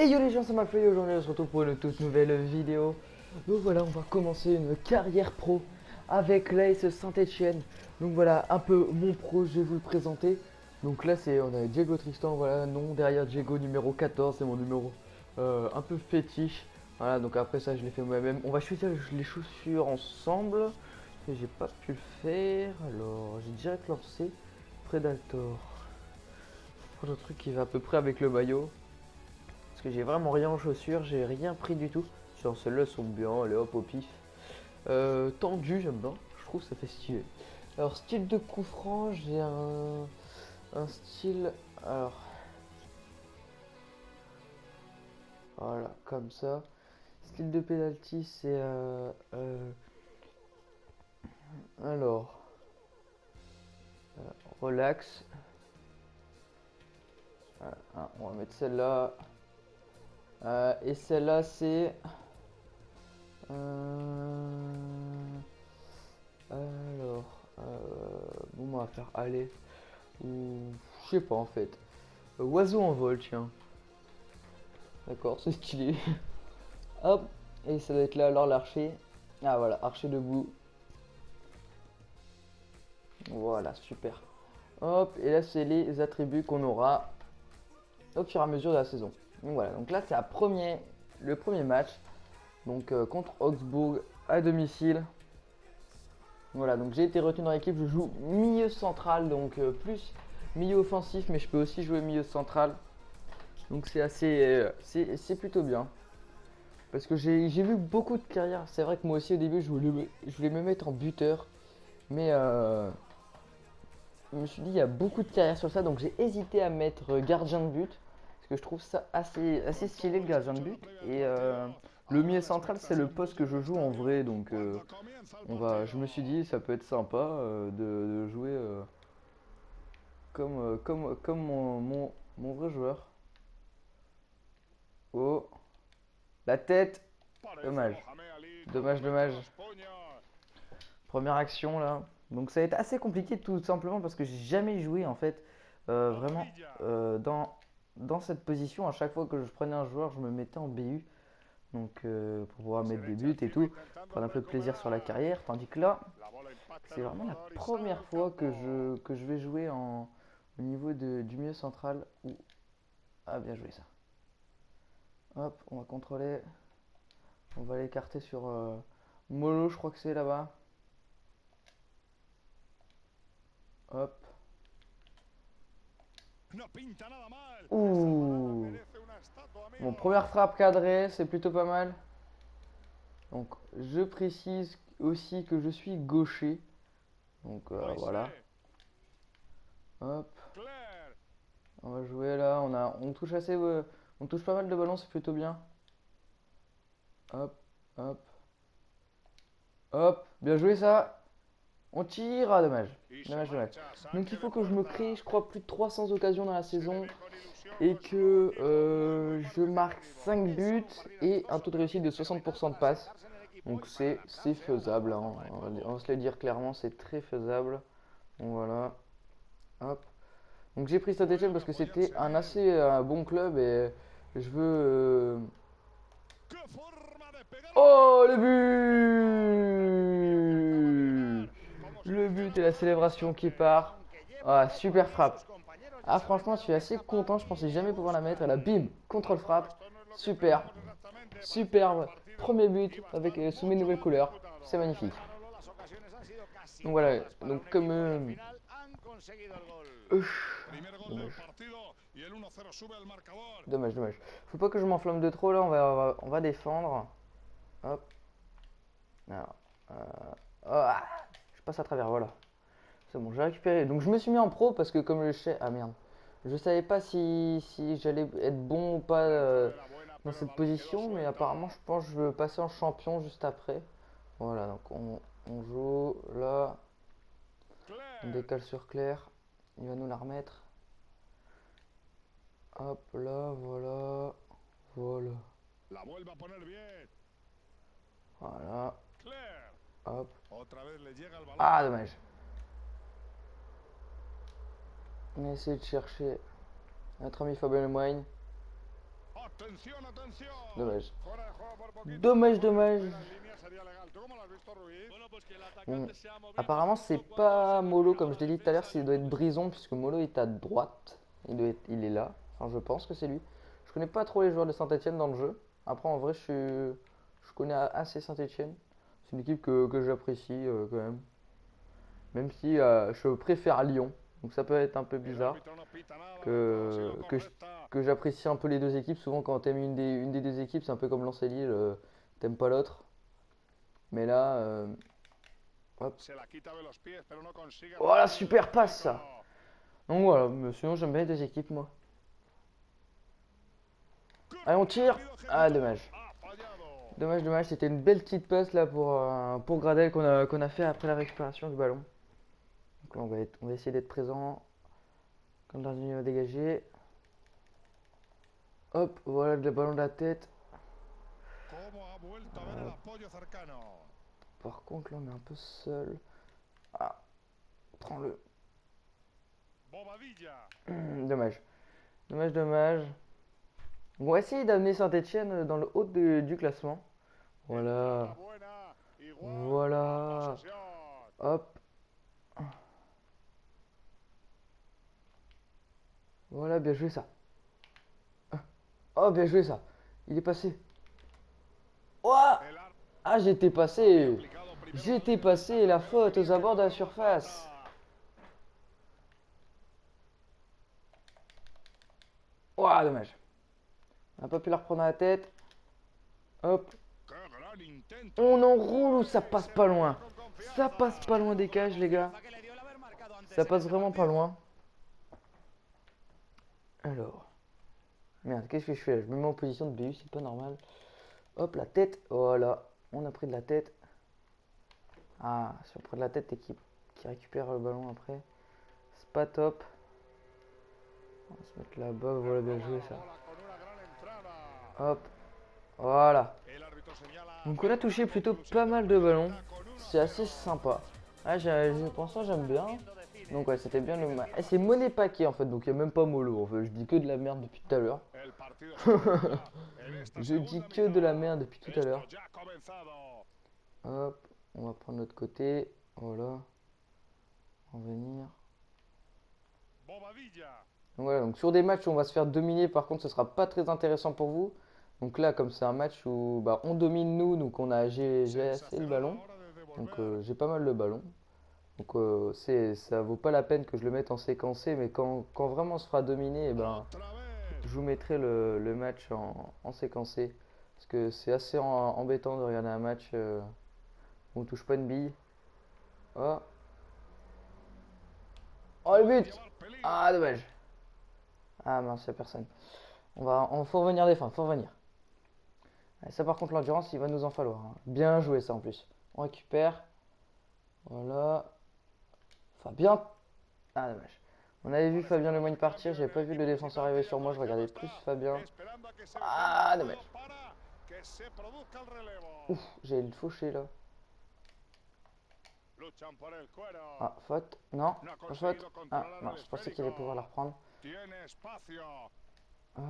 Et yo les gens, c'est Malfoy, aujourd'hui on se retrouve pour une toute nouvelle vidéo. Donc voilà, on va commencer une carrière pro avec l'AS Saint-Etienne. Donc voilà, un peu mon pro, je vais vous le présenter. Donc là on a Diego Tristan, voilà, nom derrière Diego numéro 14, c'est mon numéro un peu fétiche. Voilà, donc après ça je l'ai fait moi-même. On va choisir les chaussures ensemble. J'ai pas pu le faire, alors j'ai direct lancé Predator. Le truc qui va à peu près avec le maillot. Parce que j'ai vraiment rien en chaussures, j'ai rien pris du tout. Genre celles-là sont bien, allez hop au pif. Tendu, j'aime bien, je trouve ça fait stylé. Alors style de coup franc, j'ai un style. Alors voilà, comme ça. Style de penalty, c'est alors relax. On va mettre celle-là. Et celle-là c'est alors bon on va faire aller. Ou je sais pas en fait. Oiseau en vol, tiens. D'accord, c'est stylé. Hop, et ça doit être là alors l'archer. Ah voilà, archer debout. Voilà, super. Hop, et là c'est les attributs qu'on aura au fur et à mesure de la saison. Donc voilà, donc là c'est le premier match. Donc contre Augsbourg à domicile. Voilà, donc j'ai été retenu dans l'équipe, je joue milieu central, donc plus milieu offensif, mais je peux aussi jouer milieu central. Donc c'est assez, c'est plutôt bien. Parce que j'ai vu beaucoup de carrières. C'est vrai que moi aussi au début je voulais me mettre en buteur. Mais je me suis dit il y a beaucoup de carrières sur ça. Donc j'ai hésité à mettre gardien de but. Parce que je trouve ça assez stylé le gardien de but. Et le milieu central c'est le poste que je joue en vrai. Donc je me suis dit ça peut être sympa de jouer comme mon vrai joueur. Oh, la tête. Dommage. Dommage, dommage. Première action là. Donc ça va être assez compliqué tout simplement parce que j'ai jamais joué en fait vraiment dans cette position. À chaque fois que je prenais un joueur, je me mettais en BU. Donc pour pouvoir mettre des buts et tout, prendre un peu de plaisir sur la carrière. Tandis que là, c'est vraiment la première fois que je vais jouer au niveau du milieu central. Ah bien joué ça. Hop, on va contrôler. On va l'écarter sur Molo, je crois que c'est là-bas. Hop. Ouh. Bon, première frappe cadrée, c'est plutôt pas mal. Donc, je précise aussi que je suis gaucher. Donc, voilà. Hop. On va jouer là. On touche on touche pas mal de ballons, c'est plutôt bien. Hop, hop, hop. Bien joué ça. On tire. Ah, dommage. Dommage, dommage. Donc, il faut que je me crée, je crois, plus de 300 occasions dans la saison. Et que je marque 5 buts et un taux de réussite de 60% de passes. Donc c'est faisable, hein. On va se le dire clairement, c'est très faisable. Donc voilà, hop. Donc j'ai pris Saint-Etienne parce que c'était un assez bon club et je veux... Oh le but! Le but et la célébration qui part. Ah, super frappe. Ah franchement je suis assez content, je pensais jamais pouvoir la mettre. Et là bim, contrôle frappe. Super. Superbe. Premier but avec sous mes nouvelles couleurs. C'est magnifique. Donc voilà, donc comme dommage. Dommage, dommage. Faut pas que je m'enflamme de trop là, on va défendre. Hop. Alors, ah, je passe à travers, voilà. C'est bon, j'ai récupéré. Donc je me suis mis en pro parce que comme je sais... Ah merde. Je savais pas si j'allais être bon ou pas dans cette position, mais apparemment je pense que je veux passer en champion juste après. Voilà, donc on joue là. On décale sur Claire. Il va nous la remettre. Hop là, voilà. Voilà. Voilà. Hop. Ah, dommage. On a essayé de chercher notre ami Fabien Lemoyne. Dommage. Dommage, dommage. Bon, apparemment c'est pas Molo comme je l'ai dit tout à l'heure, ça doit être Brison puisque Molo est à droite. Il est là. Enfin je pense que c'est lui. Je connais pas trop les joueurs de Saint-Etienne dans le jeu. Après en vrai je connais assez Saint-Etienne. C'est une équipe que j'apprécie quand même. Même si je préfère Lyon. Donc ça peut être un peu bizarre que j'apprécie un peu les deux équipes. Souvent quand t'aimes une des deux équipes, c'est un peu comme Lens et Lille, t'aimes pas l'autre. Mais là, hop. Voilà, super passe ça. Donc voilà, mais sinon j'aime bien les deux équipes moi. Allez on tire. Ah dommage. Dommage, dommage, c'était une belle petite passe là pour Gradel qu'on a fait après la récupération du ballon. Donc là on va essayer d'être présent. Quand dans une va dégager. Hop, voilà le ballon de la tête. Par contre là on est un peu seul. Ah, prends-le. Dommage. Dommage, dommage. On va essayer d'amener Saint-Etienne dans le haut du classement. Voilà. Voilà. Hop. Voilà, bien joué ça. Oh, bien joué ça. Il est passé. Oh ah, j'étais passé. J'étais passé. La faute aux abords de la surface. Oh, dommage. On n'a pas pu la reprendre à la tête. Hop. On enroule ou ça passe pas loin. Ça passe pas loin des cages, les gars. Ça passe vraiment pas loin. Alors. Merde, qu'est-ce que je fais là? Je me mets en position de BU, c'est pas normal. Hop, la tête. Voilà. On a pris de la tête. Ah, si on prend de la tête et qui récupère le ballon après, c'est pas top. On va se mettre là-bas. Voilà, bien joué ça. Hop. Voilà. Donc on a touché plutôt pas mal de ballons. C'est assez sympa. Ah, pour l'instant j'aime bien. Donc ouais, c'était bien le match. C'est monnaie paquet en fait, donc il n'y a même pas mollo en fait. Je dis que de la merde depuis tout à l'heure. Je dis que de la merde depuis tout à l'heure. Hop, on va prendre l'autre côté. Voilà. On va venir. Donc voilà, donc sur des matchs où on va se faire dominer, par contre ce sera pas très intéressant pour vous. Donc là, comme c'est un match où bah, on domine nous, donc j'ai assez le ballon. Donc j'ai pas mal le ballon. Donc ça vaut pas la peine que je le mette en séquencé, mais quand vraiment on se fera dominer, eh ben, je vous mettrai le match en séquencé. Parce que c'est assez embêtant de regarder un match où on touche pas une bille. Oh, oh le but! Ah dommage. Ah mince, y'a personne. Faut revenir défendre, faut revenir. Ouais, ça par contre l'endurance il va nous en falloir, hein. Bien joué ça en plus. On récupère. Voilà. Fabien. Ah dommage. On avait vu Fabien Lemoyne partir, j'avais pas vu le défenseur arriver sur moi, je regardais plus Fabien. Ah dommage. Ouf, j'ai le fauché là. Ah, faute. Non, pas faute. Ah non, je pensais qu'il allait pouvoir la reprendre. Ah.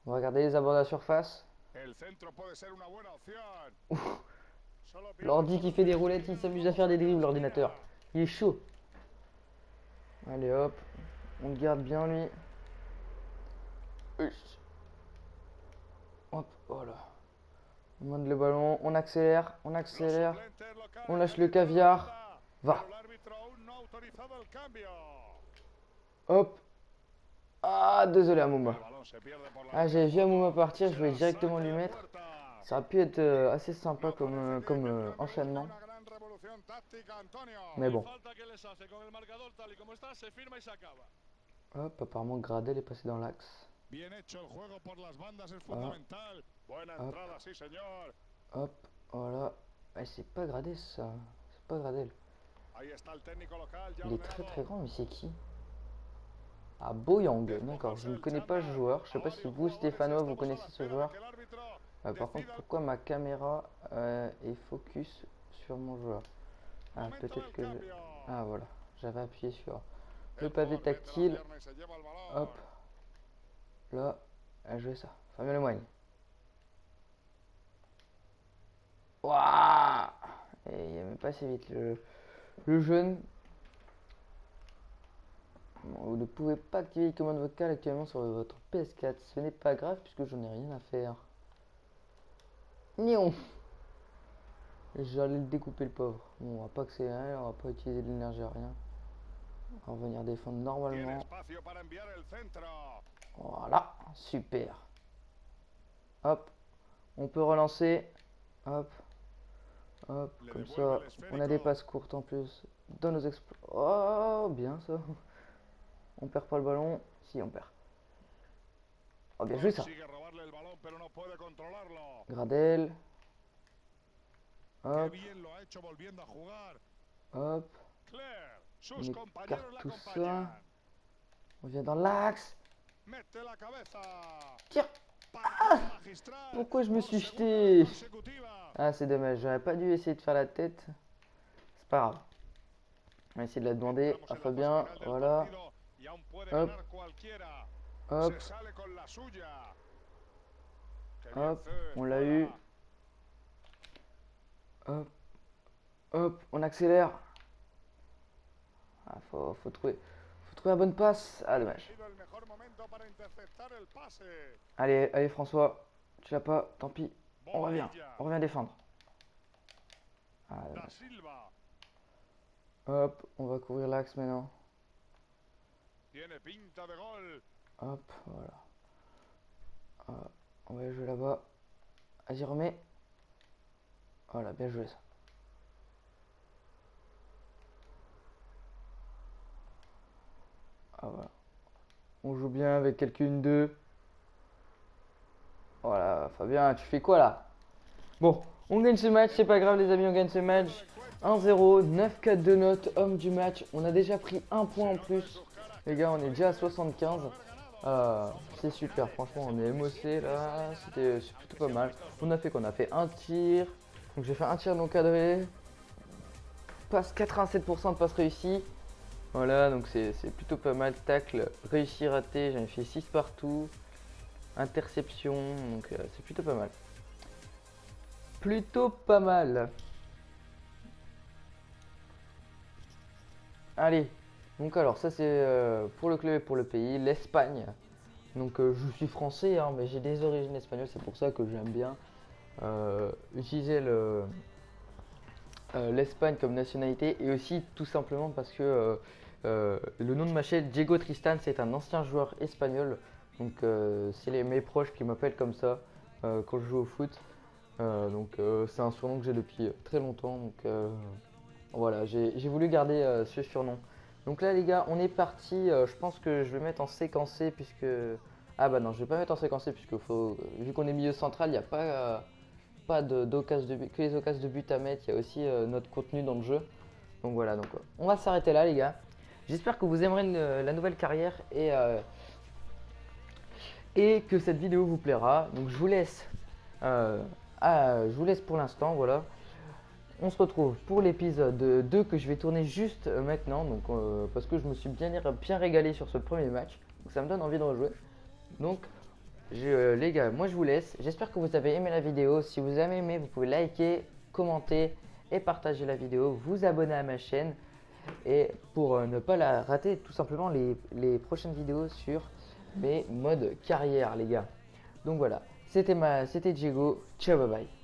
On va regarder les abords de la surface. L'ordi qui fait des roulettes, il s'amuse à faire des dribbles, l'ordinateur. Il est chaud. Allez hop, on le garde bien lui. Hop, voilà. On monte le ballon, on accélère, on lâche le caviar. Va. Hop. Ah, désolé Amouma. Ah, j'avais vu Amouma partir, je voulais directement lui mettre. Ça aurait pu être assez sympa comme enchaînement. Mais bon. Hop, apparemment Gradel est passé dans l'axe. Hop. Hop, voilà. Eh, c'est pas Gradel ça. C'est pas Gradel. Il est très très grand, mais c'est qui? Ah, Boyang, d'accord. Je ne connais pas ce joueur. Je sais pas si vous, Stéphanois, vous connaissez ce joueur. Par contre, pourquoi ma caméra est focus sur mon joueur? Ah, peut-être que ah, voilà. J'avais appuyé sur le pavé tactile. Hop. Là. à jouer ça. Fabien Lemoigne. Waouh! Et il n'est pas assez vite le jeune. Bon, vous ne pouvez pas activer les commandes vocales actuellement sur votre PS4. Ce n'est pas grave puisque je n'ai rien à faire. Nion! J'allais le découper le pauvre. Bon, on va pas accélérer, on va pas utiliser de l'énergie à rien. On va venir défendre normalement. Voilà, super. Hop, on peut relancer. Hop, hop, comme ça. On a des passes courtes en plus dans nos exploits. Oh, bien ça. On perd pas le ballon. Si, on perd. Oh, bien joué ça. Gradel. Hop. Hop. On écarte tout ça. On vient dans l'axe. Tire. Ah, pourquoi je me suis jeté? Ah, c'est dommage. J'aurais pas dû essayer de faire la tête. C'est pas grave. On va essayer de la demander à Fabien. Voilà. Hop. Hop. Hop. On l'a eu. Hop. Hop. On accélère. Ah, faut trouver la bonne passe. Ah, dommage. Allez, allez François. Tu l'as pas, tant pis. On revient défendre. Ah, hop, on va couvrir l'axe maintenant. Hop, voilà. On va jouer là-bas. Vas-y, remets. Voilà, bien joué ça. Ah, voilà. On joue bien avec quelqu'une d'eux. Voilà, Fabien, tu fais quoi là? Bon, on gagne ce match, c'est pas grave les amis, on gagne ce match. 1-0, 9-4 de note, homme du match. On a déjà pris un point en plus. Les gars, on est déjà à 75. C'est super, franchement, on est émocé là. C'est plutôt pas mal. On a fait un tir. Donc j'ai fait un tir non cadré. Passe 87% de passe réussie. Voilà, donc c'est plutôt pas mal. Tacle réussi, raté. J'en ai fait 6 partout. Interception, donc c'est plutôt pas mal. Plutôt pas mal. Allez, donc alors ça c'est pour le club et pour le pays, l'Espagne. Donc je suis français, hein, mais j'ai des origines espagnoles, c'est pour ça que j'aime bien utiliser l'Espagne comme nationalité, et aussi tout simplement parce que le nom de ma chaîne, Diego Tristan, c'est un ancien joueur espagnol. Donc c'est mes proches qui m'appellent comme ça quand je joue au foot. Donc c'est un surnom que j'ai depuis très longtemps. Donc voilà, j'ai voulu garder ce surnom. Donc là les gars, on est parti. Je pense que je vais mettre en séquencé puisque... Ah bah non, je vais pas mettre en séquencé puisque vu qu'on est milieu central, il n'y a pas d'occasion de but, que les occasions de but à mettre. Il y a aussi notre contenu dans le jeu. Donc voilà, donc on va s'arrêter là les gars. J'espère que vous aimerez la nouvelle carrière et que cette vidéo vous plaira. Donc je vous laisse pour l'instant, voilà. On se retrouve pour l'épisode 2 que je vais tourner juste maintenant, donc parce que je me suis bien régalé sur ce premier match, donc ça me donne envie de rejouer. Donc les gars, moi je vous laisse. J'espère que vous avez aimé la vidéo. Si vous avez aimé, vous pouvez liker, commenter et partager la vidéo, vous abonner à ma chaîne, et pour ne pas la rater, tout simplement les prochaines vidéos sur mes modes carrière les gars. Donc voilà, c'était Diego, ciao bye bye.